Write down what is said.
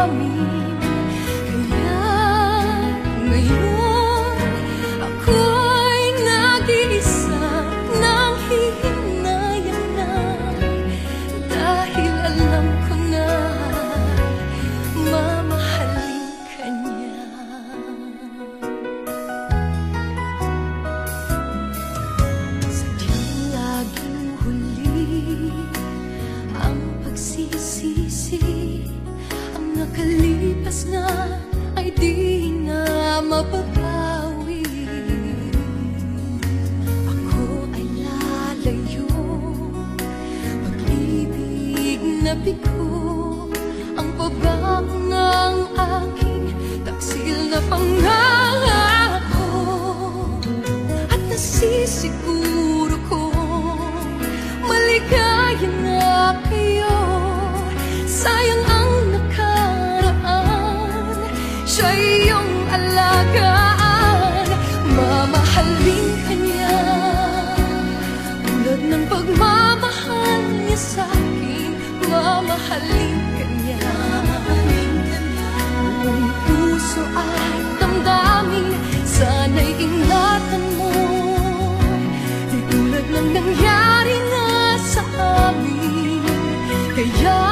amin. Kaya ngayon ako'y nag-iisa nang hihinayang na, dahil alam ko na mamahalin ka niya. Sadyang laging huli ang pagsisisi, ang nakalipas na ay di na mababawi. Ako ay lalayo, pag-ibig na bigo, ang pabago ng aking taksil na pangako. At nasisiguro ko maligaya na kayo. Sayang ang nakaraan, siya iyong alagaan. Mamahalin ka niya tulad ng pagmamahal niya sa'kin. Mamahalin ka niya, buong puso at damdamin. Sana'y ingatan mo, di tulad ng nangyari na sa amin. Kaya